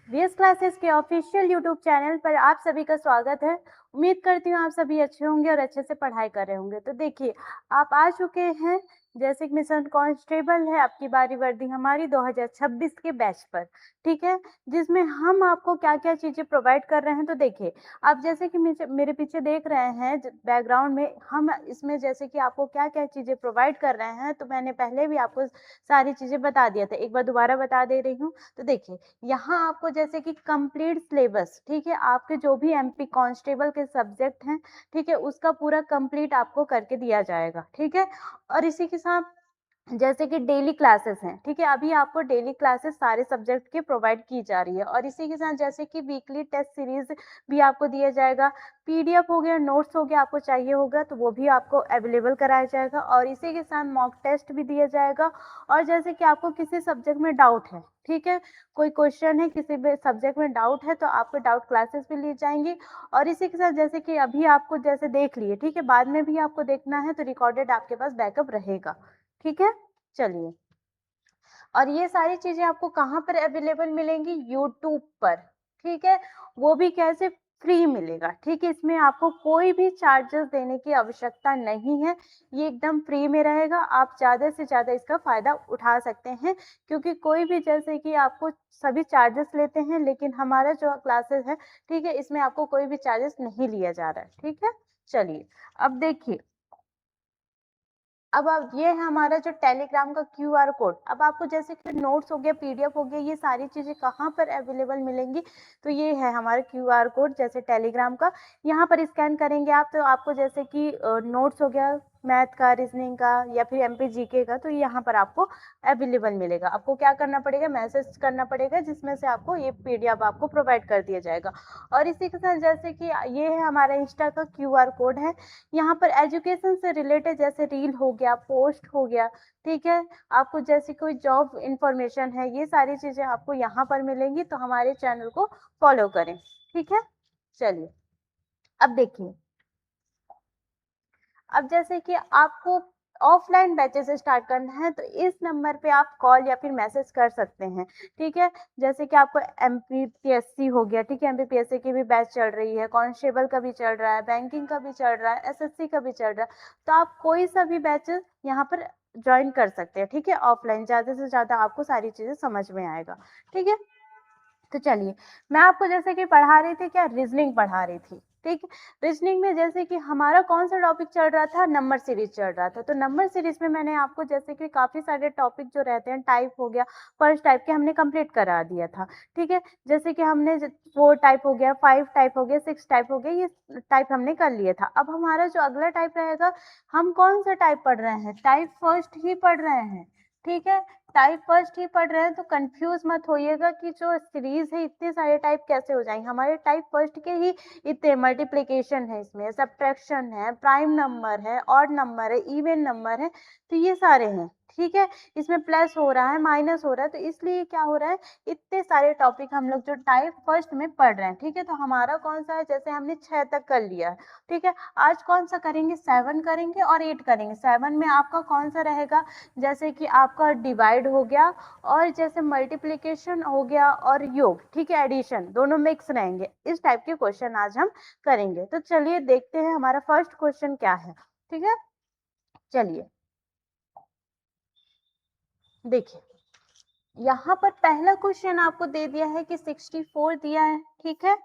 VS classes के official YouTube channel पर आप सभी का स्वागत है। उम्मीद करती हूँ आप सभी अच्छे होंगे और अच्छे से पढ़ाई कर रहे होंगे। तो देखिए, आप आ चुके हैं, जैसे कि मिशन कांस्टेबल है आपकी बारी वर्दी हमारी 2026 के बैच पर, ठीक है, जिसमें हम आपको क्या क्या चीज़ें प्रोवाइड कर रहे हैं। तो देखिए, आप जैसे कि मेरे पीछे देख रहे हैं बैकग्राउंड में, हम इसमें जैसे कि आपको क्या क्या चीज़ें प्रोवाइड कर रहे हैं, तो मैंने पहले भी आपको सारी चीज़ें बता दिया था, एक बार दोबारा बता दे रही हूँ। तो देखिए, यहाँ आपको जैसे कि कंप्लीट सिलेबस, ठीक है, आपके जो भी एमपी कांस्टेबल के सब्जेक्ट हैं, ठीक है, उसका पूरा कंप्लीट आपको करके दिया जाएगा, ठीक है। और इसी के साथ जैसे कि डेली क्लासेस हैं, ठीक है, अभी आपको डेली क्लासेस सारे सब्जेक्ट की प्रोवाइड की जा रही है। और इसी के साथ जैसे कि वीकली टेस्ट सीरीज भी आपको दिया जाएगा, पीडीएफ हो गया, नोट्स हो गया, आपको चाहिए होगा तो वो भी आपको अवेलेबल कराया जाएगा। और इसी के साथ मॉक टेस्ट भी दिया जाएगा। और जैसे कि आपको किसी सब्जेक्ट में डाउट है, ठीक है, कोई क्वेश्चन है किसी भी सब्जेक्ट में डाउट है, तो आपको डाउट क्लासेस भी ली जाएंगी। और इसी के साथ जैसे कि अभी आपको जैसे देख लिए, ठीक है, बाद में भी आपको देखना है तो रिकॉर्डेड आपके पास बैकअप रहेगा, ठीक है। चलिए, और ये सारी चीजें आपको कहाँ पर अवेलेबल मिलेंगी? यूट्यूब पर, ठीक है, वो भी कैसे? फ्री मिलेगा, ठीक है, इसमें आपको कोई भी चार्जेस देने की आवश्यकता नहीं है, ये एकदम फ्री में रहेगा। आप ज़्यादा से ज़्यादा इसका फ़ायदा उठा सकते हैं, क्योंकि कोई भी जैसे कि आपको सभी चार्जेस लेते हैं, लेकिन हमारा जो क्लासेस है, ठीक है, इसमें आपको कोई भी चार्जेस नहीं लिया जा रहा है, ठीक है। चलिए, अब देखिए, अब ये है हमारा जो टेलीग्राम का क्यूआर कोड। अब आपको जैसे कि नोट्स हो गया, पीडीएफ हो गया, ये सारी चीज़ें कहाँ पर अवेलेबल मिलेंगी? तो ये है हमारा क्यूआर कोड जैसे टेलीग्राम का। यहाँ पर स्कैन करेंगे आप तो आपको जैसे कि नोट्स हो गया, मैथ का, रीजनिंग का या फिर एमपी जीके का, तो यहाँ पर आपको अवेलेबल मिलेगा। आपको क्या करना पड़ेगा? मैसेज करना पड़ेगा, जिसमें से आपको ये पीडीएफ आपको प्रोवाइड कर दिया जाएगा। और इसी के साथ जैसे कि ये है हमारा इंस्टा का क्यूआर कोड है। यहाँ पर एजुकेशन से रिलेटेड जैसे रील हो गया, पोस्ट हो गया, ठीक है, आपको जैसे कोई जॉब इंफॉर्मेशन है, ये सारी चीजें आपको यहाँ पर मिलेंगी। तो हमारे चैनल को फॉलो करें, ठीक है। चलिए, अब देखिए, अब जैसे कि आपको ऑफलाइन बैचेस स्टार्ट करना है, तो इस नंबर पे आप कॉल या फिर मैसेज कर सकते हैं, ठीक है। जैसे कि आपको एमपीपीएससी हो गया, ठीक है, एमपीपीएससी की भी बैच चल रही है, कांस्टेबल का भी चल रहा है, बैंकिंग का भी चल रहा है, एसएससी का भी चल रहा है, तो आप कोई सा भी बैच यहाँ पर ज्वाइन कर सकते हैं, ठीक है, ऑफलाइन। ज्यादा से ज्यादा आपको सारी चीजें समझ में आएगा, ठीक है। तो चलिए, मैं आपको जैसे कि पढ़ा रही थी, क्या रीजनिंग पढ़ा रही थी, ठीक है। रीजनिंग में जैसे कि हमारा कौन सा टॉपिक चल रहा था? नंबर सीरीज चल रहा था। तो नंबर सीरीज में मैंने आपको जैसे कि काफी सारे टॉपिक जो रहते हैं, टाइप हो गया, फर्स्ट टाइप के हमने कंप्लीट करा दिया था, ठीक है। जैसे कि हमने 4 टाइप हो गया, 5 टाइप हो गया, 6 टाइप हो गया, ये टाइप हमने कर लिया था। अब हमारा जो अगला टाइप रहेगा, हम कौन सा टाइप पढ़ रहे हैं? टाइप फर्स्ट ही पढ़ रहे हैं, ठीक है। टाइप फर्स्ट ही पढ़ रहे हैं, तो कंफ्यूज मत होइएगा कि जो सीरीज है इतने सारे टाइप कैसे हो जाएंगे। हमारे टाइप फर्स्ट के ही इतने मल्टीप्लिकेशन है, इसमें सब्ट्रैक्शन है, प्राइम नंबर है, ऑड नंबर है, इवन नंबर है, तो ये सारे हैं, ठीक है। इसमें प्लस हो रहा है, माइनस हो रहा है, तो इसलिए क्या हो रहा है, इतने सारे टॉपिक हम लोग जो टाइप फर्स्ट में पढ़ रहे हैं, ठीक है। तो हमारा कौन सा है? जैसे हमने 6 तक कर लिया है, ठीक है, आज कौन सा करेंगे? 7 करेंगे और 8 करेंगे। 7 में आपका कौन सा रहेगा? जैसे कि आपका डिवाइड हो गया, और जैसे मल्टीप्लिकेशन हो गया, और योग, ठीक है, एडिशन, दोनों मिक्स रहेंगे। इस टाइप के क्वेश्चन आज हम करेंगे। तो चलिए देखते हैं हमारा फर्स्ट क्वेश्चन क्या है, ठीक है। चलिए, देखिए, यहाँ पर पहला क्वेश्चन आपको दे दिया है कि 64 दिया है, ठीक है,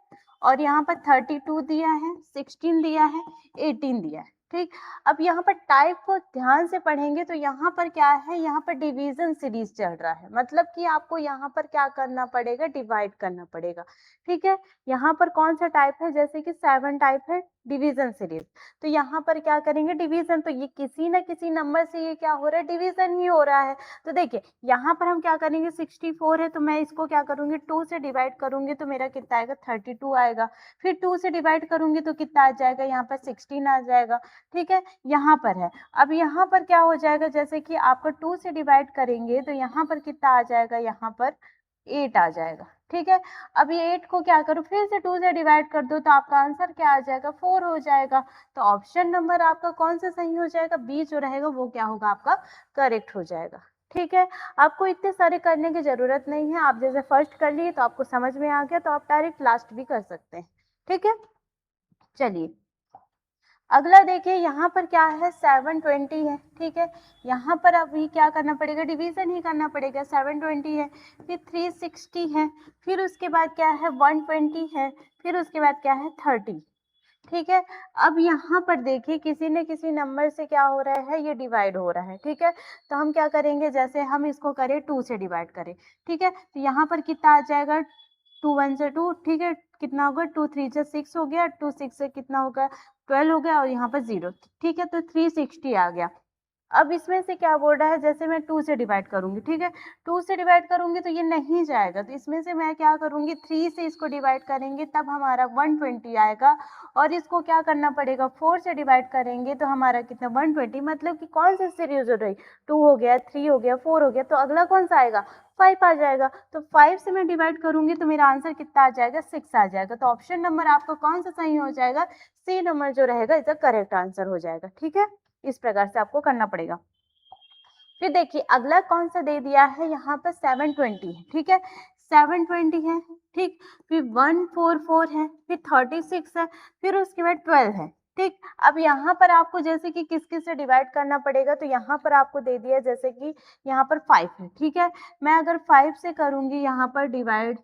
और यहाँ पर 32 दिया है, 16 दिया है, 18 दिया है, ठीक। अब यहाँ पर टाइप को ध्यान से पढ़ेंगे तो यहाँ पर क्या है? यहाँ पर डिवीजन सीरीज चल रहा है, मतलब कि आपको यहाँ पर क्या करना पड़ेगा? डिवाइड करना पड़ेगा, ठीक है। यहाँ पर कौन सा टाइप है? जैसे कि 7 टाइप है, डिवीजन सीरीज, तो यहाँ पर क्या करेंगे? डिवीजन, तो ये किसी ना किसी नंबर से ये क्या हो रहा है? डिवीजन ही हो रहा है। तो देखिए, यहाँ पर हम क्या करेंगे? 64 है, तो मैं इसको क्या करूंगी? 2 से डिवाइड करूंगी, तो मेरा कितना आएगा? 32 आएगा। फिर 2 से डिवाइड करूंगी तो कितना आ जाएगा? यहाँ पर 16 आ जाएगा, ठीक है। यहाँ पर है, अब यहाँ पर क्या हो जाएगा? जैसे कि आपका 2 से डिवाइड करेंगे तो यहाँ पर कितना आ जाएगा? यहाँ पर 8 आ जाएगा, ठीक है। अब ये 8 को क्या करो? फिर से 2 से डिवाइड कर दो, तो आपका आंसर क्या आ जाएगा? 4 हो जाएगा। तो ऑप्शन नंबर आपका कौन सा सही हो जाएगा? बी जो रहेगा वो क्या होगा? आपका करेक्ट हो जाएगा, ठीक है, आपको इतने सारे करने की ज़रूरत नहीं है, आप जैसे फर्स्ट कर लिए तो आपको समझ में आ गया तो आप डायरेक्ट लास्ट भी कर सकते हैं, ठीक है? चलिए, अगला देखिए यहाँ पर क्या है 720 है, ठीक है? यहाँ पर अभी क्या करना पड़ेगा, डिवीज़न ही करना पड़ेगा, 720 है, फिर 360 है, फिर उसके बाद क्या है 120 है, फिर उसके बाद क्या है 30, ठीक है? अब यहाँ पर देखिए किसी न किसी नंबर से क्या हो रहा है, ये डिवाइड हो रहा है, ठीक है? तो हम क्या करेंगे, जैसे हम इसको करें 2 से डिवाइड करें, ठीक है? तो यहाँ पर कितना आ जाएगा, 2 1 से 2, ठीक है? कितना होगा, 2 3 से 6 हो गया, 2 6 से कितना होगा, 12 हो गया और यहाँ पर 0, ठीक है? तो 360 आ गया। अब इसमें से क्या बोल रहा है, जैसे मैं 2 से डिवाइड करूँगी, ठीक है? 2 से डिवाइड करूँगी तो ये नहीं जाएगा, तो इसमें से मैं क्या करूँगी, 3 से इसको डिवाइड करेंगे तब हमारा 120 आएगा और इसको क्या करना पड़ेगा, 4 से डिवाइड करेंगे तो हमारा कितना 120, मतलब कि कौन सी सीरीज़ हो रही, 2 हो गया, 3 हो गया, 4 हो गया, तो अगला कौन-सा आएगा, 5 आ जाएगा। तो 5 से मैं डिवाइड करूँगी तो मेरा आंसर कितना आ जाएगा, 6 आ जाएगा। तो ऑप्शन नंबर आपका कौन-सा सही हो जाएगा, सी नंबर जो रहेगा इसका करेक्ट आंसर हो जाएगा, ठीक है? इस प्रकार से आपको करना पड़ेगा। फिर देखिए अगला कौन सा दे दिया है, यहाँ पर 720 है, ठीक है? 720 है, ठीक? फिर 144 है, फिर 36 है, फिर उसके बाद 12 है, ठीक? अब यहाँ पर आपको जैसे कि किस-किस से डिवाइड करना पड़ेगा, तो यहाँ पर आपको दे दिया जैसे कि यहाँ पर 5 है, ठीक है? मैं अगर 5 से करूँगी यहाँ पर डिवाइड,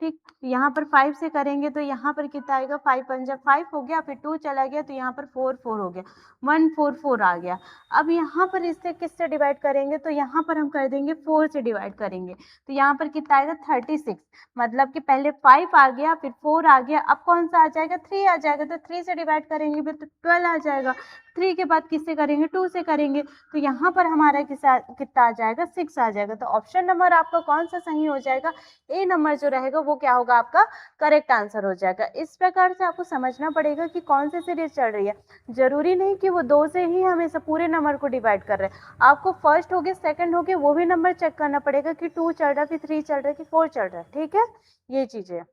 ठीक? यहाँ पर 5 से करेंगे तो यहाँ पर कितना आएगा, 5 पंजा 5 हो गया, फिर 2 चला गया तो यहाँ पर 4 4 हो गया, 144 आ गया। अब यहाँ पर इससे किससे डिवाइड करेंगे, तो यहाँ पर हम कर देंगे 4 से डिवाइड करेंगे, तो यहाँ पर कितना आएगा 36, मतलब कि पहले 5 आ गया, फिर 4 आ गया, अब कौन-सा आ जाएगा, 3 आ जाएगा, तो 3 से डिवाइड करेंगे फिर तो 12 आ जाएगा, 3 के बाद किससे करेंगे, 2 से करेंगे, तो यहाँ पर हमारा कितना आ जाएगा, 6 आ जाएगा। तो ऑप्शन नंबर आपका कौन-सा सही हो जाएगा, ए नंबर जो रहेगा वो क्या होगा, आपका करेक्ट आंसर हो जाएगा। इस प्रकार से आपको समझना पड़ेगा कि कौन सी सीरीज़ चल रही है। ज़रूरी नहीं कि वो 2 से ही हमेशा पूरे नंबर को डिवाइड कर रहे हैं। आपको फर्स्ट हो गया, सेकंड हो गया, वो भी नंबर चेक करना पड़ेगा कि 2 चल रहा है, फिर 3 चल रहा है कि 4 चल रहा है, ठीक है? ये चीज़ें हैं।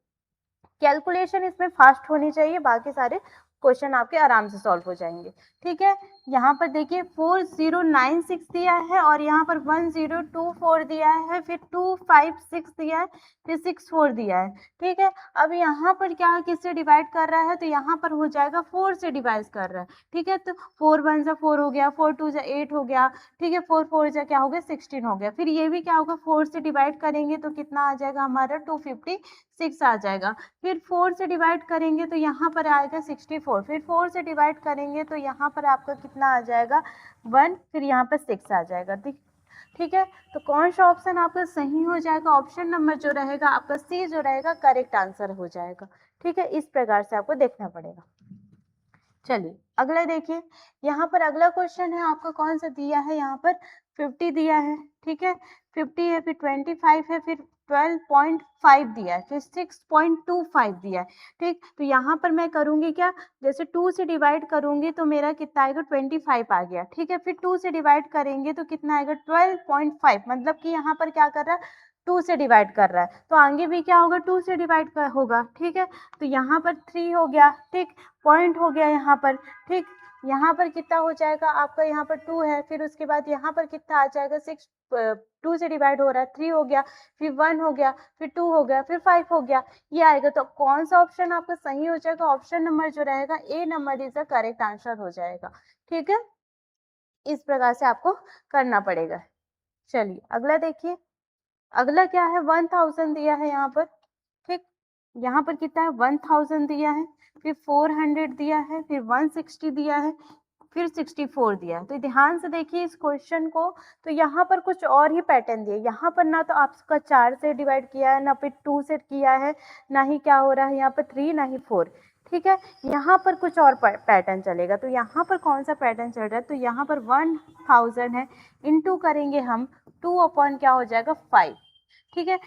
कैलकुलेशन इसमें फास्ट होनी चाहिए, बाकी सारे क्वेश्चन आपके आराम से सॉल्व हो जाएंगे, ठीक है? यहाँ पर देखिए 4096 दिया है और यहाँ पर 1024 दिया है, फिर 256 दिया है, फिर 64 दिया है, ठीक है? अब यहाँ पर क्या किससे डिवाइड कर रहा है, तो यहाँ पर हो जाएगा 4 से डिवाइड कर रहा है, ठीक है? तो 4 1 जा 4 हो गया, 4 2 जा 8 हो गया, ठीक है? 4 4 जा क्या हो गया, 16 हो गया। फिर ये भी क्या होगा, 4 से डिवाइड करेंगे तो कितना आ जाएगा हमारा, 256 आ जाएगा। फिर 4 से डिवाइड करेंगे तो यहाँ पर आएगा 64, फिर 4 से डिवाइड करेंगे तो यहाँ पर आपका कितना आ जाएगा, 1, फिर यहाँ पर 6 आ जाएगा, ठीक है? तो कौन सा ऑप्शन आपका सही हो जाएगा, ऑप्शन नंबर जो रहेगा आपका सी जो रहेगा करेक्ट आंसर हो जाएगा, ठीक है? इस प्रकार से आपको देखना पड़ेगा। चलिए अगला देखिए, यहाँ पर अगला क्वेश्चन है आपका कौन सा दिया है, यहाँ पर 50 दिया है, ठीक है? 50 है, फिर 25 है, फिर 12.5 दिया है, फिर 6.25 दिया है, ठीक? तो यहाँ पर मैं करूँगी क्या, जैसे 2 से डिवाइड करूँगी तो मेरा कितना आएगा, 25 आ गया, ठीक है? फिर 2 से डिवाइड करेंगे तो कितना आएगा, 12.5, मतलब कि यहाँ पर क्या कर रहा है, 2 से डिवाइड कर रहा है, तो आगे भी क्या होगा, 2 से डिवाइड होगा, ठीक है? तो यहाँ पर 3 हो गया, ठीक? पॉइंट हो गया यहाँ पर, ठीक? यहाँ पर कितना हो जाएगा आपका, यहाँ पर 2 है, फिर उसके बाद यहाँ पर कितना आ जाएगा, 6 2 से डिवाइड हो रहा है, 3 हो गया, फिर 1 हो गया, फिर 2 हो गया, फिर 5 हो गया, ये आएगा। तो कौन सा ऑप्शन आपका सही हो जाएगा, ऑप्शन नंबर जो रहेगा A number is the correct answer हो जाएगा, ठीक है? इस प्रकार से आपको करना पड़ेगा। चलिए अगला देखिए, अगला क्या है, 1000 दिया है यहाँ पर, ठीक? यहाँ पर कितना है, 1000 दिया है, फिर 400 दिया है, फिर 160 दिया है, फिर 64 दिया है। तो ध्यान से देखिए इस क्वेश्चन को, तो यहाँ पर कुछ और ही पैटर्न दिए, यहाँ पर ना तो आपका 4 से डिवाइड किया है, ना फिर 2 से किया है, ना ही क्या हो रहा है यहाँ पर 3, ना ही 4, ठीक है? यहाँ पर कुछ और पैटर्न चलेगा, तो यहाँ पर कौन सा पैटर्न चल रहा है, तो यहाँ पर 1000 है, इनटू करेंगे हम 2 अपॉन क्या हो जाएगा 5, ठीक है?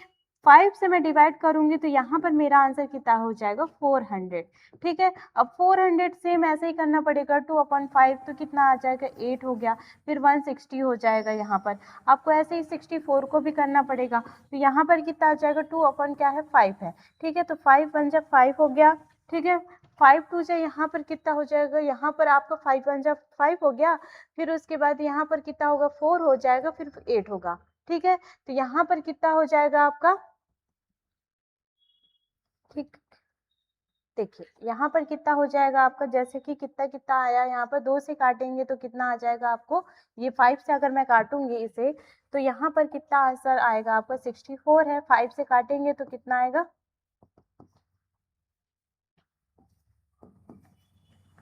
5 से मैं डिवाइड करूंगी तो यहाँ पर मेरा आंसर कितना हो जाएगा, 400, ठीक है? अब 400 सेम ऐसे ही करना पड़ेगा, 2 अपॉन 5 तो कितना आ जाएगा, 8 हो गया, फिर 160 हो जाएगा, यहाँ पर आपको ऐसे ही 64 को भी करना पड़ेगा, तो यहाँ पर कितना आ जाएगा, 2 अपॉन क्या है 5 है, ठीक है? तो 5 1 जा 5 हो गया, ठीक है? 5 टू जा यहाँ पर कितना हो जाएगा, यहाँ पर आपका 5 1 जा 5 हो गया, फिर उसके बाद यहाँ पर कितना होगा 4 हो जाएगा, फिर 8 होगा। ठीक है, तो यहाँ पर कितना हो जाएगा आपका, ठीक, देखिए यहाँ पर कितना हो जाएगा आपका, जैसे कि कितना कितना आया, यहाँ पर 2 से काटेंगे तो कितना आ जाएगा आपको, ये 5 से अगर मैं काटूंगी इसे तो यहाँ पर कितना आंसर आएगा आपका 64 है, 5 से काटेंगे तो कितना आएगा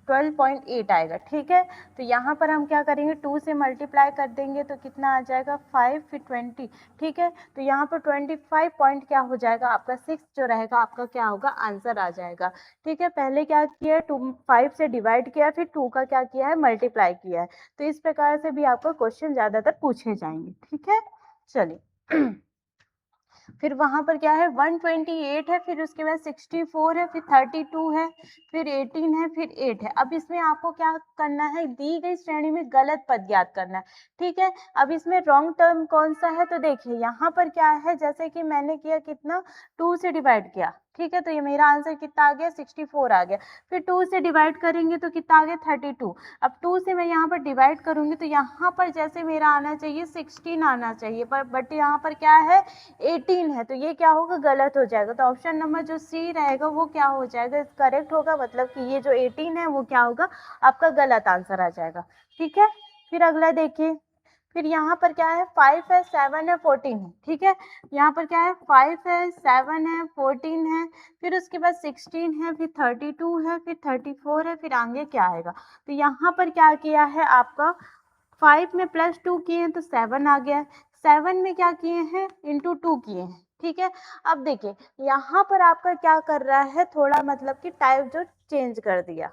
12.8 आएगा। ठीक है, तो यहाँ पर हम क्या करेंगे 2 से मल्टीप्लाई कर देंगे तो कितना आ जाएगा 5 फिर 20। ठीक है, तो यहाँ पर 25 पॉइंट क्या हो जाएगा आपका 6 जो रहेगा आपका क्या होगा आंसर आ जाएगा। ठीक है, पहले क्या किया है 5 से डिवाइड किया, फिर 2 का क्या किया है मल्टीप्लाई किया है। तो इस प्रकार से भी आपका क्वेश्चन ज्यादातर पूछे जाएंगे। ठीक है, चलिए फिर वहां पर क्या है 128 है, फिर उसके बाद 64 है, फिर 32 है, फिर 18 है, फिर 8 है। अब इसमें आपको क्या करना है, दी गई श्रेणी में गलत पद ज्ञात करना है। ठीक है, अब इसमें रॉन्ग टर्म कौन सा है, तो देखिए यहाँ पर क्या है, जैसे कि मैंने किया कितना 2 से डिवाइड किया। ठीक है, तो ये मेरा आंसर कितना आ गया 64 आ गया, फिर 2 से डिवाइड करेंगे तो कितना आ गया 32। अब 2 से मैं यहाँ पर डिवाइड करूंगी तो यहाँ पर जैसे मेरा आना चाहिए 16 आना चाहिए, पर बट यहाँ पर क्या है 18 है, तो ये क्या होगा गलत हो जाएगा। तो ऑप्शन नंबर जो सी रहेगा वो क्या हो जाएगा करेक्ट होगा, मतलब कि ये जो 18 है वो क्या होगा आपका गलत आंसर आ जाएगा। ठीक है, फिर अगला देखिए, फिर यहाँ पर क्या है 5 है 7 है 14 है। ठीक है, यहाँ पर क्या है 5 है 7 है 14 है, फिर उसके बाद 16 है, फिर 32 है, फिर 34 है, फिर आगे क्या आएगा। तो यहाँ पर क्या किया है आपका 5 में +2 किए हैं तो 7 आ गया है, 7 में क्या किए हैं इंटू 2 किए हैं। ठीक है, अब देखिए यहाँ पर आपका क्या कर रहा है थोड़ा मतलब कि टाइप जो चेंज कर दिया।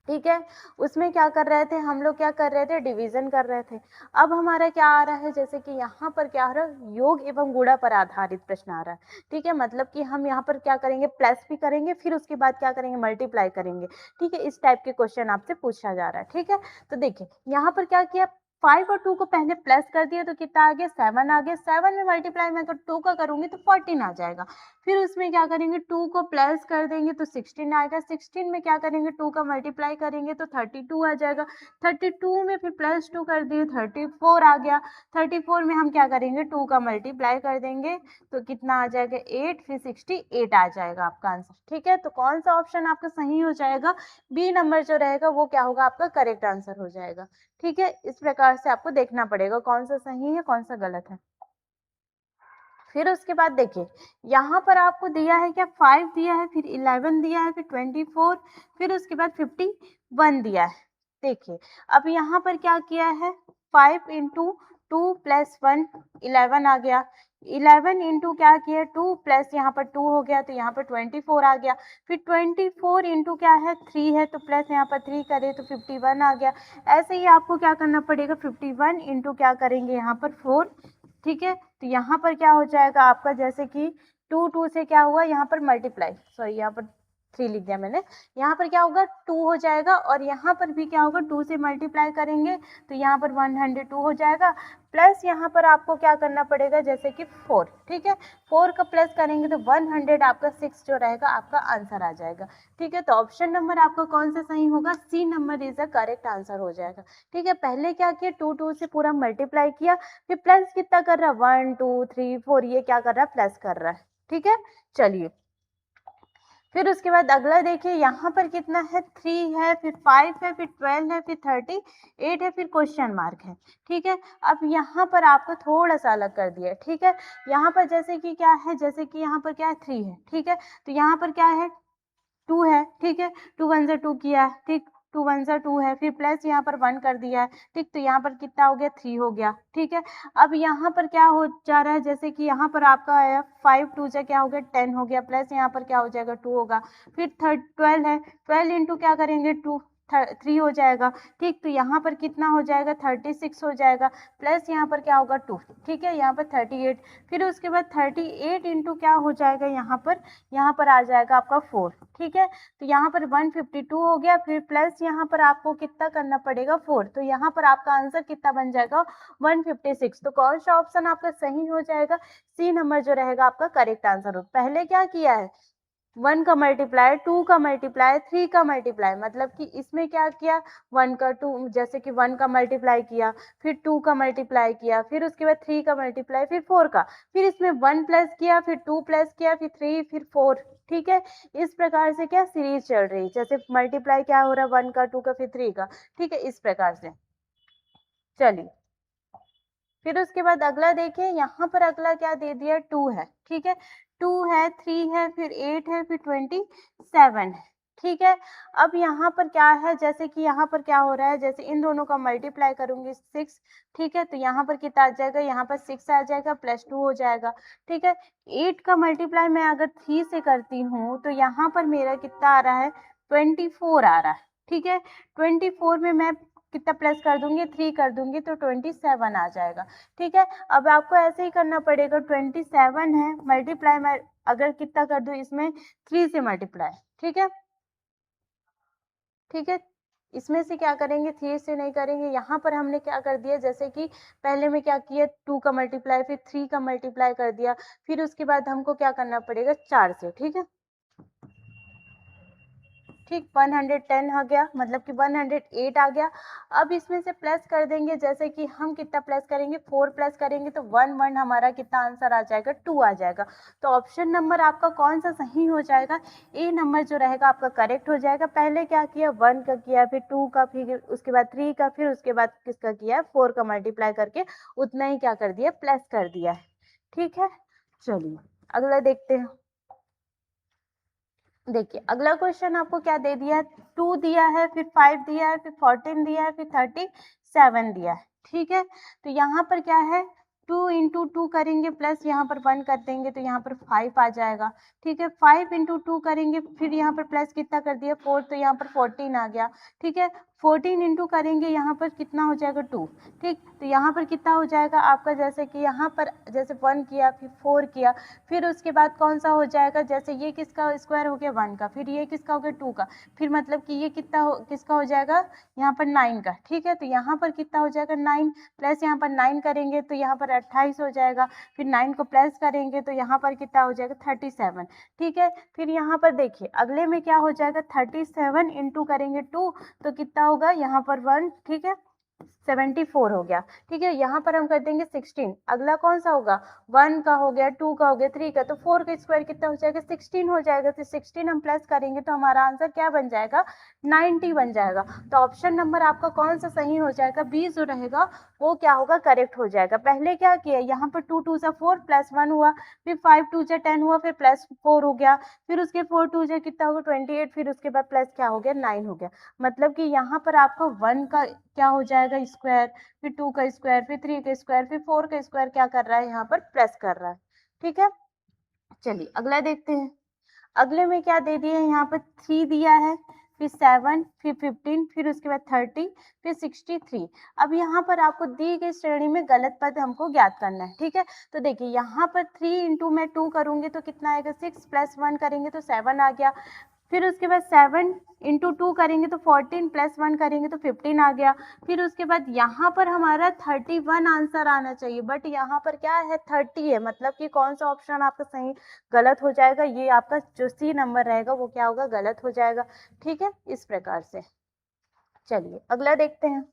ठीक है, उसमें क्या कर रहे थे हम लोग, क्या कर रहे थे डिवीजन कर रहे थे। अब हमारा क्या आ रहा है, जैसे कि यहाँ पर क्या आ रहा है योग एवं गुणा पर आधारित प्रश्न आ रहा है। ठीक है, मतलब कि हम यहाँ पर क्या करेंगे प्लस भी करेंगे, फिर उसके बाद क्या करेंगे मल्टीप्लाई करेंगे। ठीक है, इस टाइप के क्वेश्चन आपसे पूछा जा रहा है। ठीक है, तो देखिए यहाँ पर क्या किया 5 और 2 को पहले प्लस कर दिया तो कितना आ गया 7 आ गया, 7 में मल्टीप्लाई मैं अगर 2 का करूंगी तो 14 आ जाएगा। फिर उसमें क्या करेंगे 2 को प्लस कर देंगे तो 16 आएगा, 16 में क्या करेंगे 2 का मल्टीप्लाई करेंगे तो 32 आ जाएगा, 32 में फिर +2 कर दिए 34 आ गया, 34 में हम क्या करेंगे 2 का मल्टीप्लाई कर देंगे तो कितना आ जाएगा 8, फिर 68 आ जाएगा आपका आंसर। ठीक है, तो कौन सा ऑप्शन आपका सही हो जाएगा, बी नंबर जो रहेगा वो क्या होगा आपका करेक्ट आंसर हो जाएगा। ठीक है, इस प्रकार से आपको देखना पड़ेगा कौन सा सही है कौन सा गलत है। फिर उसके बाद देखिए यहाँ पर आपको दिया है क्या 5 दिया है, फिर 11 दिया है, फिर 24, फिर उसके बाद 51 दिया है। देखिए अब यहाँ पर क्या किया है 5 इंटू 2 + 1 11 आ गया, 11 इंटू क्या किया 2 प्लस यहाँ पर 2 हो गया तो यहाँ पर 24 आ गया, फिर 24 इंटू क्या है 3 है तो प्लस यहाँ पर 3 करे तो 51 आ गया। ऐसे ही आपको क्या करना पड़ेगा 51 इंटू क्या करेंगे यहाँ पर 4। ठीक है, तो यहाँ पर क्या हो जाएगा आपका जैसे कि 2 से क्या हुआ यहाँ पर मल्टीप्लाई, सॉरी यहाँ पर 3 लिख दिया मैंने, यहाँ पर क्या होगा 2 हो जाएगा और यहाँ पर भी क्या होगा 2 से मल्टीप्लाई करेंगे तो यहाँ पर 102 हो जाएगा, प्लस यहाँ पर आपको क्या करना पड़ेगा जैसे कि 4। ठीक है, 4 का प्लस करेंगे तो 100 आपका 6 जो रहेगा आपका आंसर आ जाएगा। ठीक है, तो ऑप्शन नंबर आपका कौन सा सही होगा, C number is the correct answer हो जाएगा। ठीक है, पहले क्या किया 2 से पूरा मल्टीप्लाई किया, फिर प्लस कितना कर रहा है 1 2 3 4, ये क्या कर रहा है प्लस कर रहा है। ठीक है, चलिए फिर उसके बाद अगला देखिए यहाँ पर कितना है 3 है, फिर 5 है, फिर 12 है, फिर 38 है, फिर क्वेश्चन मार्क है। ठीक है, अब यहाँ पर आपको थोड़ा सा अलग कर दिया है। ठीक है, यहाँ पर जैसे कि क्या है, जैसे कि यहाँ पर क्या है 3 है। ठीक है, तो यहाँ पर क्या है 2 है। ठीक है, 2 1 से 2 किया है, ठीक 2 1 से 2 है, फिर प्लस यहाँ पर 1 कर दिया है। ठीक, तो यहाँ पर कितना हो गया 3 हो गया। ठीक है, अब यहाँ पर क्या हो जा रहा है जैसे कि यहाँ पर आपका आया 5 2 से क्या हो गया 10 हो गया, प्लस यहाँ पर क्या हो जाएगा 2 होगा, फिर 12 है, 12 इंटू क्या करेंगे 2 3 हो जाएगा। ठीक, तो यहाँ पर कितना हो जाएगा 36 हो जाएगा, प्लस यहाँ पर क्या होगा 2। ठीक है, यहाँ पर 38, फिर उसके बाद 38 इंटू क्या हो जाएगा यहाँ पर आ जाएगा आपका 4। ठीक है, तो यहाँ पर 152 हो गया, फिर प्लस यहाँ पर आपको कितना करना पड़ेगा 4, तो यहाँ पर आपका आंसर कितना बन जाएगा 156। तो कौन सा ऑप्शन आपका सही हो जाएगा, सी नंबर जो रहेगा आपका करेक्ट आंसर हो। पहले क्या किया है 1 का मल्टीप्लाई, 2 का मल्टीप्लाई, 3 का मल्टीप्लाई, मतलब कि इसमें क्या किया, 1 का 2, जैसे कि 1 का मल्टीप्लाई किया, फिर 2 का मल्टीप्लाई किया, फिर उसके बाद 3 का मल्टीप्लाई, फिर 4 का, फिर इसमें 1 प्लस किया, फिर 2 प्लस किया, फिर 3, फिर 4। ठीक है, इस प्रकार से क्या सीरीज चल रही, जैसे मल्टीप्लाई क्या हो रहा है 1 का, 2 का, फिर 3 का। ठीक है, इस प्रकार से। चलिए, फिर उसके बाद अगला देखिए, यहाँ पर अगला क्या दे दिया, 2 है। ठीक है, 2 है, 3 है, फिर 8 है, फिर 27 है। ठीक है, अब यहाँ पर क्या है, जैसे कि यहाँ पर क्या हो रहा है, जैसे इन दोनों का मल्टीप्लाई करूंगी 6। ठीक है, तो यहाँ पर कितना आ जाएगा, यहाँ पर 6 आ जाएगा, प्लस 2 हो जाएगा। ठीक है, 8 का मल्टीप्लाई मैं अगर 3 से करती हूँ तो यहाँ पर मेरा कितना आ रहा है, 24 आ रहा है। ठीक है, 24 में मैं कितना प्लस कर दूंगी, 3 कर दूंगी तो 27 आ जाएगा। ठीक है, अब आपको ऐसे ही करना पड़ेगा, 27 है, मल्टीप्लाई मैं अगर कितना कर दूं इसमें, 3 से मल्टीप्लाई। ठीक है, ठीक है, इसमें से क्या करेंगे, 3 से नहीं करेंगे, यहाँ पर हमने क्या कर दिया, जैसे कि पहले में क्या किया, 2 का मल्टीप्लाई, फिर 3 का मल्टीप्लाई कर दिया, फिर उसके बाद हमको क्या करना पड़ेगा, 4 से। ठीक है, ठीक, 110 आ गया, मतलब कि 108 आ गया। अब इसमें से प्लस कर देंगे, जैसे कि हम कितना प्लस करेंगे, 4 प्लस करेंगे तो 1 हमारा कितना आंसर आ जाएगा, 2 आ जाएगा। तो ऑप्शन नंबर आपका कौन सा सही हो जाएगा, ए नंबर जो रहेगा आपका करेक्ट हो जाएगा। पहले क्या किया, 1 का किया, फिर 2 का, फिर उसके बाद 3 का, फिर उसके बाद किसका किया, 4 का मल्टीप्लाई करके उतना ही क्या कर दिया, प्लस कर दिया है। ठीक है, चलिए अगला देखते हैं। देखिए, अगला क्वेश्चन आपको क्या दे दिया है, 2 दिया है, फिर 5 दिया है, फिर 14 दिया है, फिर 37 दिया है। ठीक है, तो यहाँ पर क्या है, 2 इंटू 2 करेंगे, प्लस यहाँ पर 1 कर देंगे तो यहाँ पर 5 आ जाएगा। ठीक है, 5 इंटू 2 करेंगे, फिर यहाँ पर प्लस कितना कर दिया, 4, तो यहाँ पर 14 आ गया। ठीक है, 14 इंटू करेंगे, यहाँ पर कितना हो जाएगा, 2। ठीक, तो यहाँ पर कितना हो जाएगा आपका, जैसे कि यहाँ पर जैसे 1 किया, फिर 4 किया, फिर उसके बाद कौन सा हो जाएगा, जैसे ये किसका स्क्वायर हो गया, 1 का, फिर ये किसका हो गया, 2 का, फिर मतलब कि ये कितना किसका हो जाएगा, यहाँ पर 9 का। ठीक है, तो यहाँ पर कितना हो जाएगा, 9, प्लस यहाँ पर 9 करेंगे तो यहाँ पर 28 हो जाएगा, फिर 9 को प्लस करेंगे तो यहाँ पर कितना हो जाएगा, 37। ठीक है, फिर यहाँ पर देखिए अगले में क्या हो जाएगा, 37 इंटू करेंगे 2 तो कितना होगा, यहाँ पर 1। ठीक है, 74 हो गया। ठीक है, यहाँ पर हम कर देंगे 16। अगला कौन सा होगा, 1 का हो गया, 2 का हो गया, 3 का, तो 4 का स्क्वायर कितना हो जाएगा, 16 हो जाएगा। तो 16 हम प्लस करेंगे तो हमारा आंसर क्या बन जाएगा, 90 बन जाएगा। तो ऑप्शन नंबर आपका कौन सा सही हो जाएगा, बी जो रहेगा वो क्या होगा, करेक्ट हो जाएगा। पहले क्या किया, यहाँ पर 2 2 4 प्लस 1 हुआ, फिर 5 2 10 हुआ, फिर प्लस 4 हो गया, फिर उसके 4 2 कितना होगा, 28, फिर उसके बाद प्लस क्या हो गया, 9 हो गया। मतलब कि यहाँ पर आपका 1 का क्या हो जाएगा स्क्वायर, फिर 2 का स्क्वायर, फिर 3 का स्क्वायर, फिर 4 का स्क्वायर क्या कर रहा है, यहाँ पर प्लस कर रहा है। ठीक है, चलिए अगला देखते हैं। अगले में क्या दे दिया है, यहाँ पर 3 दिया है, फिर 7, फिर 15, फिर उसके बाद 30, फिर 63। अब यहाँ पर आपको दी गई श्रेणी में गलत पद हमको ज्ञात करना है। ठीक है, तो देखिए यहाँ पर 3 इंटू मैं 2 करूंगी तो कितना आएगा, 6, प्लस 1 करेंगे तो 7 आ गया, फिर उसके बाद 7 इंटू 2 करेंगे तो 14, प्लस 1 करेंगे तो 15 आ गया। फिर उसके बाद यहाँ पर हमारा 31 आंसर आना चाहिए, बट यहाँ पर क्या है, 30 है, मतलब कि कौन सा ऑप्शन आपका सही गलत हो जाएगा, ये आपका जो सी नंबर रहेगा वो क्या होगा, गलत हो जाएगा। ठीक है, इस प्रकार से। चलिए अगला देखते हैं।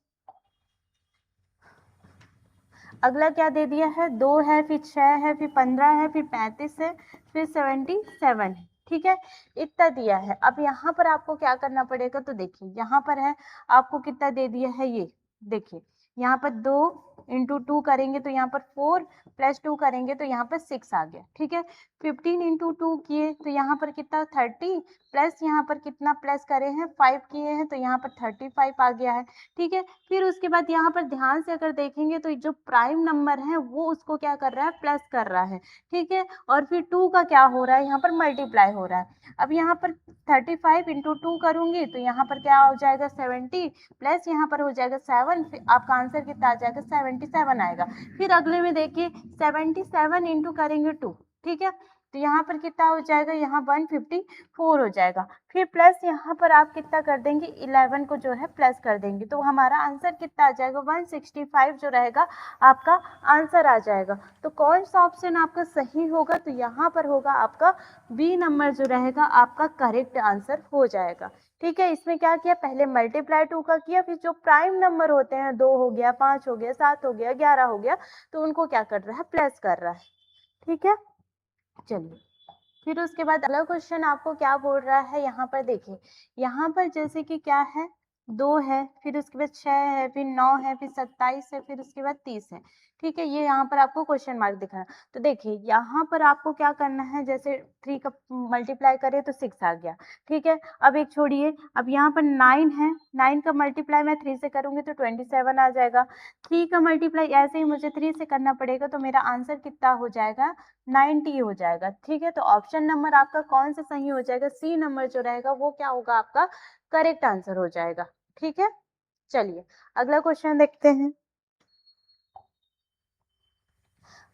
अगला क्या दे दिया है, 2 है, फिर 6 है, फिर 15 है, फिर 35 है, फिर 77 है। ठीक है, इतना दिया है। अब यहाँ पर आपको क्या करना पड़ेगा, तो देखिए यहाँ पर है आपको कितना दे दिया है, ये देखिए यहाँ पर 2 इंटू 2 करेंगे तो यहाँ पर 4, प्लस 2 करेंगे तो यहाँ पर 6 आ गया। ठीक है, 15 इंटू 2 किए तो यहाँ पर कितना 30, प्लस यहाँ पर कितना प्लस करे हैं 5 किए हैं तो यहाँ पर 35 आ गया है। ठीक है, फिर उसके बाद यहाँ पर ध्यान से अगर देखेंगे तो जो प्राइम नंबर है वो उसको क्या कर रहा है, प्लस कर रहा है। ठीक है, और फिर 2 का क्या हो रहा है, यहाँ पर मल्टीप्लाई हो रहा है। अब यहाँ पर 35 इंटू 2 करूंगी तो यहाँ पर क्या हो जाएगा, 70, प्लस यहाँ पर हो जाएगा 7, फिर आपका आंसर कितना आ जाएगा, 77 आएगा। फिर अगले में देखिए 77 इंटू करेंगे 2। ठीक है, तो यहाँ पर कितना हो जाएगा, यहाँ 154 हो जाएगा। फिर प्लस यहाँ पर आप कितना कर देंगे, 11 को जो है प्लस कर देंगे, तो हमारा आंसर कितना आ जाएगा, 165 जो रहेगा आपका आंसर आ जाएगा। तो कौन सा ऑप्शन आपका सही होगा, तो यहाँ पर होगा आपका बी नंबर जो रहेगा आपका करेक्ट आंसर हो जाएगा। ठीक है, इसमें क्या किया, पहले मल्टीप्लाई 2 का किया, फिर जो प्राइम नंबर होते हैं 2 हो गया, 5 हो गया, 7 हो गया, 11 हो गया, तो उनको क्या कर रहा है, प्लस कर रहा है। ठीक है, चलिए फिर उसके बाद अगला क्वेश्चन आपको क्या बोल रहा है, यहाँ पर देखिए, यहाँ पर जैसे कि क्या है, 2 है, फिर उसके बाद 6 है, फिर 9 है, फिर 27 है, फिर उसके बाद 30 है। ठीक है, ये यहाँ पर आपको क्वेश्चन मार्क दिख रहा है। तो देखिए यहाँ पर आपको क्या करना है, जैसे 3 का मल्टीप्लाई करें तो 6 आ गया। ठीक है, अब एक छोड़िए, अब यहाँ पर 9 है, 9 का मल्टीप्लाई मैं 3 से करूंगी तो 27 आ जाएगा। 3 का मल्टीप्लाई ऐसे ही मुझे 3 से करना पड़ेगा, तो मेरा आंसर कितना हो जाएगा, 90 हो जाएगा। ठीक है, तो ऑप्शन नंबर आपका कौन सा सही हो जाएगा, सी नंबर जो रहेगा वो क्या होगा, आपका करेक्ट आंसर हो जाएगा। ठीक है, चलिए अगला क्वेश्चन देखते हैं।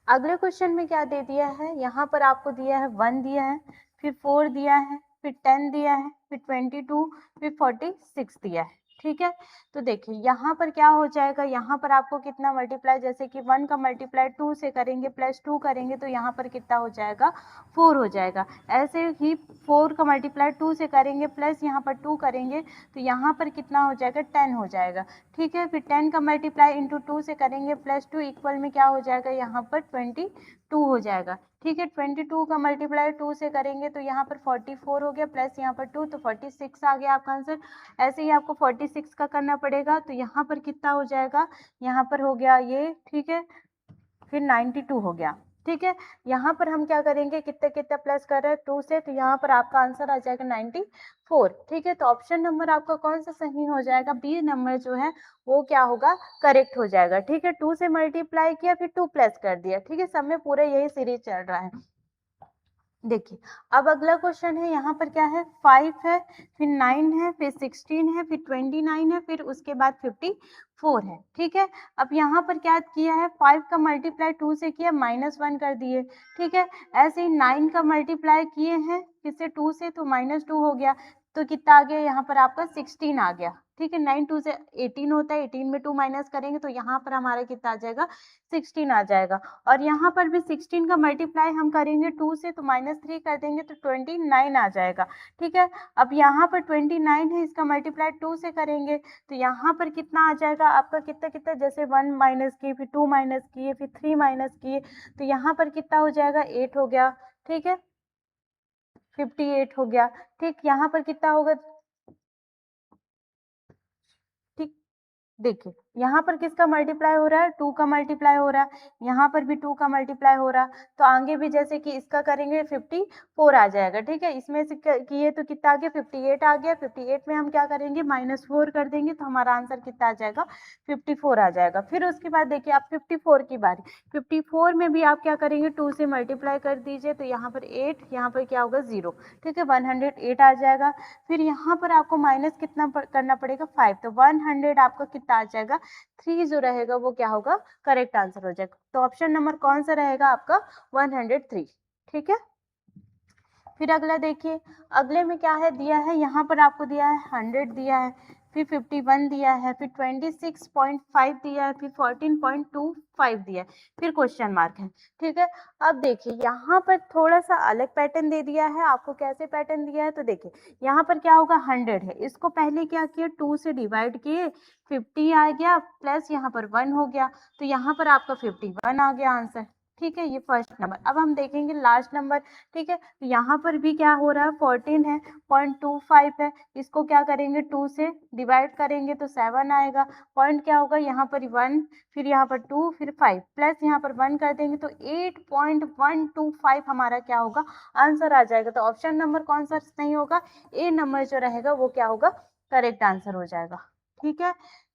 अगले क्वेश्चन में क्या दे दिया है, यहाँ पर आपको दिया है 1 दिया है, फिर 4 दिया है, फिर 10 दिया है, फिर 22, फिर 46 दिया है। ठीक है, तो देखिए यहाँ पर क्या हो जाएगा, यहाँ पर आपको कितना मल्टीप्लाई, जैसे कि 1 का मल्टीप्लाई 2 से करेंगे, प्लस 2 करेंगे, तो यहाँ पर कितना हो जाएगा, 4 हो जाएगा। ऐसे ही 4 का मल्टीप्लाई 2 से करेंगे, प्लस यहाँ पर 2 करेंगे, तो यहाँ पर कितना हो जाएगा, 10 हो जाएगा। ठीक है, फिर 10 का मल्टीप्लाई इंटू 2 से करेंगे, प्लस 2 इक्वल में क्या हो जाएगा, यहाँ पर 22 हो जाएगा। ठीक है, 22 का मल्टीप्लाई 2 से करेंगे तो यहाँ पर 44 हो गया, प्लस यहाँ पर 2 तो 46 आ गया आपका आंसर। ऐसे ही आपको 46 का करना पड़ेगा, तो यहाँ पर कितना हो जाएगा, यहाँ पर हो गया ये। ठीक है, फिर 92 हो गया। ठीक है, यहाँ पर हम क्या करेंगे, कितना कितना प्लस कर रहे हैं 2 से, तो यहाँ पर आपका आंसर आ जाएगा 94। ठीक है, तो ऑप्शन नंबर आपका कौन सा सही हो जाएगा, बी नंबर जो है वो क्या होगा, करेक्ट हो जाएगा। ठीक है, 2 से मल्टीप्लाई किया, फिर 2 प्लस कर दिया। ठीक है, सब में पूरा यही सीरीज चल रहा है। देखिए अब अगला क्वेश्चन है, यहाँ पर क्या है, 5 है, फिर 9 है, फिर 16 है, फिर 29 है, फिर उसके बाद 54 है। ठीक है, अब यहाँ पर क्या किया है, 5 का मल्टीप्लाई 2 से किया, -1 कर दिए। ठीक है, ऐसे ही 9 का मल्टीप्लाई किए हैं किससे, 2 से, तो -2 हो गया, तो कितना आ गया, यहाँ पर आपका 16 आ गया। ठीक है, 9 2 से 18 होता है, 18 में 2 माइनस करेंगे तो यहाँ पर हमारा कितना आ जाएगा, 16 आ जाएगा। और यहाँ पर भी 16 का मल्टीप्लाई हम करेंगे 2 से, तो -3 कर देंगे तो 29 आ जाएगा। ठीक है, अब यहाँ पर 29 है, इसका मल्टीप्लाई 2 से करेंगे तो यहाँ पर कितना आ जाएगा आपका, कितना कितना, जैसे 1 माइनस किए, फिर 2 माइनस किए, फिर 3 माइनस किए, तो यहाँ पर कितना हो जाएगा, 8 हो गया। ठीक है, 58 हो गया। ठीक, यहाँ पर कितना होगा, ठीक, देखिए यहाँ पर किसका मल्टीप्लाई हो रहा है, 2 का मल्टीप्लाई हो रहा है, यहाँ पर भी 2 का मल्टीप्लाई हो रहा है, तो आगे भी जैसे कि इसका करेंगे 54 आ जाएगा। ठीक है, इसमें से किए तो कितना आ गया, 58 आ गया। 58 में हम क्या करेंगे, -4 कर देंगे, तो हमारा आंसर कितना आ जाएगा, 54 आ जाएगा। फिर उसके बाद देखिए आप 54 की बारी, 54 में भी आप क्या करेंगे, 2 से मल्टीप्लाई कर दीजिए, तो यहाँ पर 8, यहाँ पर क्या होगा, 0। ठीक है, 108 आ जाएगा। फिर यहाँ पर आपको माइनस कितना करना पड़ेगा, 5, तो 100 आपका कितना आ जाएगा, 3 जो रहेगा वो क्या होगा, करेक्ट आंसर हो जाएगा। तो ऑप्शन नंबर कौन सा रहेगा आपका, 103। ठीक है, फिर अगला देखिए, अगले में क्या है दिया है, यहाँ पर आपको दिया है 100 दिया है, फिर 51 दिया है, फिर 26.5 दिया है, फिर 14.25 दिया है, फिर क्वेश्चन मार्क है। ठीक है, अब देखिए यहाँ पर थोड़ा सा अलग पैटर्न दे दिया है आपको। कैसे पैटर्न दिया है, तो देखिए यहाँ पर क्या होगा, 100 है, इसको पहले क्या किया, 2 से डिवाइड किए, 50 आ गया, प्लस यहाँ पर 1 हो गया, तो यहाँ पर आपका 51 आ गया आंसर। ठीक है, ये फर्स्ट नंबर। अब हम देखेंगे लास्ट नंबर। ठीक है, तो यहाँ पर भी क्या हो रहा है, 14 है, 0.25 है, इसको क्या करेंगे, 2 से डिवाइड करेंगे तो 7 आएगा। पॉइंट क्या होगा, यहाँ पर 1, फिर यहाँ पर 2, फिर 5, प्लस यहाँ पर 1 कर देंगे तो 8.125 हमारा क्या होगा, आंसर आ जाएगा। तो ऑप्शन नंबर कौन सा नहीं होगा, ए नंबर जो रहेगा वो क्या होगा, करेक्ट आंसर हो जाएगा। ठीक है,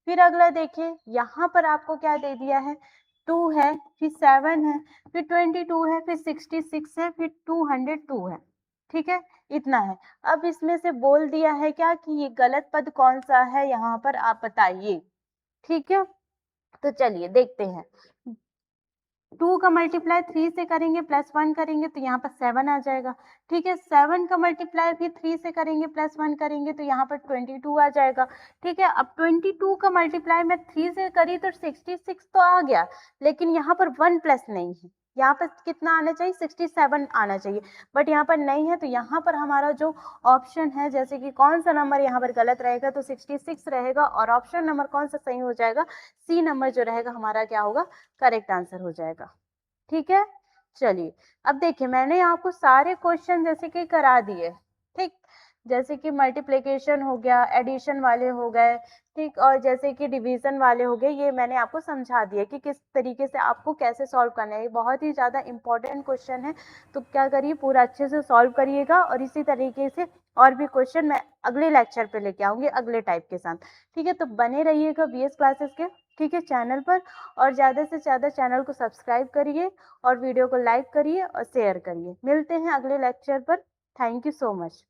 फिर अगला देखिए, यहाँ पर आपको क्या दे दिया है, 2 है, फिर 7 है, फिर 22 है, फिर 66 है, फिर 202 है। ठीक है, इतना है। अब इसमें से बोल दिया है क्या कि ये गलत पद कौन सा है, यहाँ पर आप बताइए। ठीक है, तो चलिए देखते हैं। 2 का मल्टीप्लाई 3 से करेंगे प्लस 1 करेंगे तो यहाँ पर 7 आ जाएगा। ठीक है, 7 का मल्टीप्लाई भी 3 से करेंगे प्लस 1 करेंगे तो यहाँ पर 22 आ जाएगा। ठीक है, अब 22 का मल्टीप्लाई मैं 3 से करी तो 66 तो आ गया, लेकिन यहाँ पर 1 प्लस नहीं है। यहाँ पर कितना आना चाहिए? 67 आना चाहिए, बट यहाँ पर नहीं है। तो यहाँ पर हमारा जो ऑप्शन है, जैसे कि कौन सा नंबर यहाँ पर गलत रहेगा, तो 66 रहेगा, और ऑप्शन नंबर कौन सा सही हो जाएगा? सी नंबर जो रहेगा हमारा क्या होगा? करेक्ट आंसर हो जाएगा। ठीक है, चलिए अब देखिए मैंने आपको सारे क्वेश्चन जैसे कि करा दिए। ठीक, जैसे कि मल्टीप्लिकेशन हो गया, एडिशन वाले हो गए, ठीक, और जैसे कि डिवीजन वाले हो गए, ये मैंने आपको समझा दिया कि किस तरीके से आपको कैसे सॉल्व करना है। ये बहुत ही ज़्यादा इंपॉर्टेंट क्वेश्चन है, तो क्या करिए पूरा अच्छे से सॉल्व करिएगा, और इसी तरीके से और भी क्वेश्चन मैं अगले लेक्चर पे लेके आऊँगी अगले टाइप के साथ। ठीक है, तो बने रहिएगा BS क्लासेस के, ठीक है, चैनल पर, और ज़्यादा से ज़्यादा चैनल को सब्सक्राइब करिए और वीडियो को लाइक करिए और शेयर करिए। मिलते हैं अगले लेक्चर पर। Thank you so much.